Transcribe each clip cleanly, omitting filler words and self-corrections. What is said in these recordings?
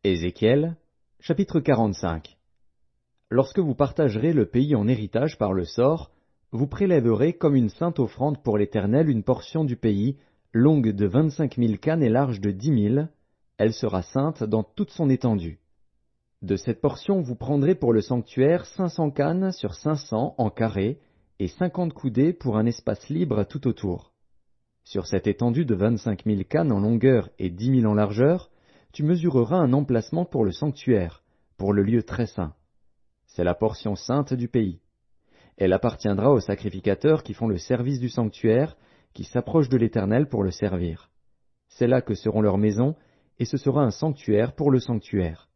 Ézéchiel, chapitre 45. Lorsque vous partagerez le pays en héritage par le sort, vous prélèverez comme une sainte offrande pour l'Éternel une portion du pays, longue de 25 000 cânes et large de 10 000. Elle sera sainte dans toute son étendue. De cette portion vous prendrez pour le sanctuaire 500 cânes sur 500 en carré, et 50 coudées pour un espace libre tout autour. Sur cette étendue de 25 000 cânes en longueur et 10 000 en largeur, tu mesureras un emplacement pour le sanctuaire, pour le lieu très saint. C'est la portion sainte du pays. Elle appartiendra aux sacrificateurs qui font le service du sanctuaire, qui s'approchent de l'Éternel pour le servir. C'est là que seront leurs maisons, et ce sera un sanctuaire pour le sanctuaire.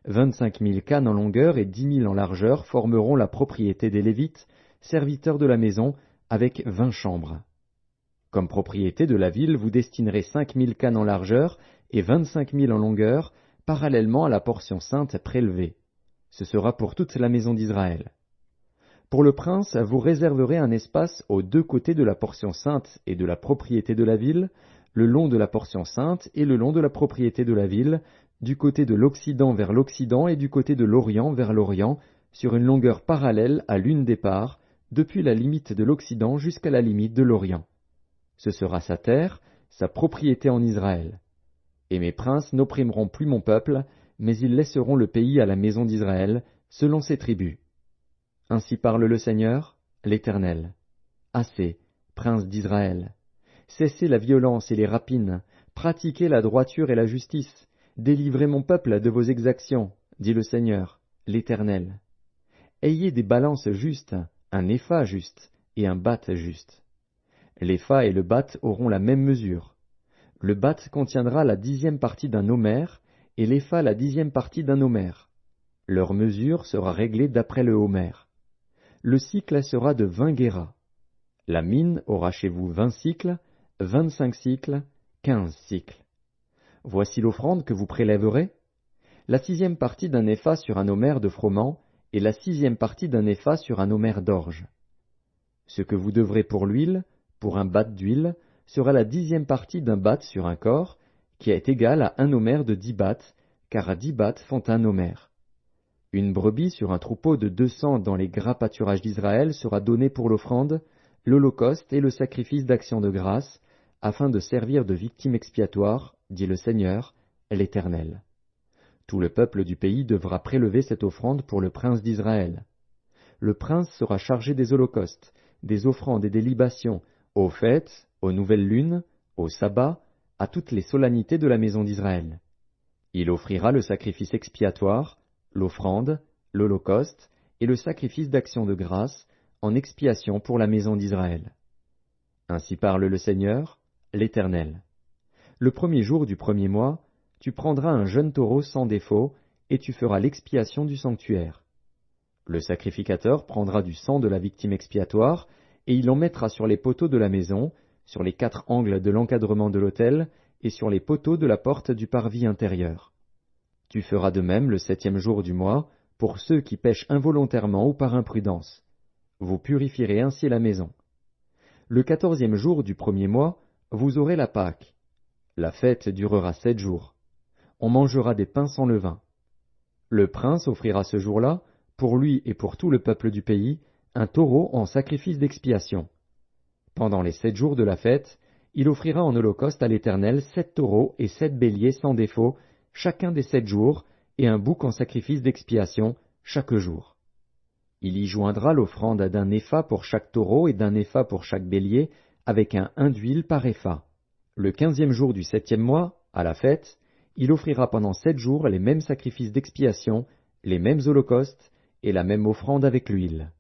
25 000 cânes en longueur et 10 000 en largeur formeront la propriété des Lévites, serviteurs de la maison, avec 20 chambres. Comme propriété de la ville, vous destinerez 5 000 cânes en largeur et 25 000 en longueur, parallèlement à la portion sainte prélevée. Ce sera pour toute la maison d'Israël. Pour le prince, vous réserverez un espace aux deux côtés de la portion sainte et de la propriété de la ville, le long de la portion sainte et le long de la propriété de la ville, du côté de l'Occident vers l'Occident et du côté de l'Orient vers l'Orient, sur une longueur parallèle à l'une des parts, depuis la limite de l'Occident jusqu'à la limite de l'Orient. Ce sera sa terre, sa propriété en Israël. Et mes princes n'opprimeront plus mon peuple, mais ils laisseront le pays à la maison d'Israël, selon ses tribus. Ainsi parle le Seigneur, l'Éternel. Assez, princes d'Israël. Cessez la violence et les rapines, pratiquez la droiture et la justice, délivrez mon peuple de vos exactions, dit le Seigneur, l'Éternel. Ayez des balances justes, un épha juste et un bath juste. L'épha et le bath auront la même mesure. Le bath contiendra la 10e partie d'un homère, et l'épha la 10e partie d'un homère. Leur mesure sera réglée d'après le homère. Le cycle sera de 20 guéras. La mine aura chez vous 20 cycles, 25 cycles, 15 cycles. Voici l'offrande que vous prélèverez. La 6e partie d'un épha sur un homère de froment, et la 6e partie d'un épha sur un homère d'orge. Ce que vous devrez pour l'huile, pour un bath d'huile, sera la 10e partie d'un bath sur un corps, qui est égal à un homère de 10 baths, car 10 baths font un homère. Une brebis sur un troupeau de 200 dans les gras pâturages d'Israël sera donnée pour l'offrande, l'holocauste et le sacrifice d'action de grâce, afin de servir de victime expiatoire, dit le Seigneur, l'Éternel. Tout le peuple du pays devra prélever cette offrande pour le prince d'Israël. Le prince sera chargé des holocaustes, des offrandes et des libations, aux fêtes, aux nouvelles lunes, aux sabbats, à toutes les solennités de la maison d'Israël. Il offrira le sacrifice expiatoire, l'offrande, l'holocauste et le sacrifice d'action de grâce en expiation pour la maison d'Israël. Ainsi parle le Seigneur, l'Éternel. Le premier jour du premier mois, tu prendras un jeune taureau sans défaut, et tu feras l'expiation du sanctuaire. Le sacrificateur prendra du sang de la victime expiatoire, et il en mettra sur les poteaux de la maison, sur les 4 angles de l'encadrement de l'autel, et sur les poteaux de la porte du parvis intérieur. Tu feras de même le 7e jour du mois, pour ceux qui pêchent involontairement ou par imprudence. Vous purifierez ainsi la maison. Le 14e jour du premier mois, vous aurez la Pâque. La fête durera 7 jours. On mangera des pains sans levain. Le prince offrira ce jour-là, pour lui et pour tout le peuple du pays, un taureau en sacrifice d'expiation. Pendant les 7 jours de la fête, il offrira en holocauste à l'Éternel 7 taureaux et 7 béliers sans défaut, chacun des 7 jours, et un bouc en sacrifice d'expiation, chaque jour. Il y joindra l'offrande d'un épha pour chaque taureau et d'un épha pour chaque bélier, avec un hin d'huile par épha. Le 15e jour du 7e mois, à la fête, il offrira pendant 7 jours les mêmes sacrifices d'expiation, les mêmes holocaustes, et la même offrande avec l'huile.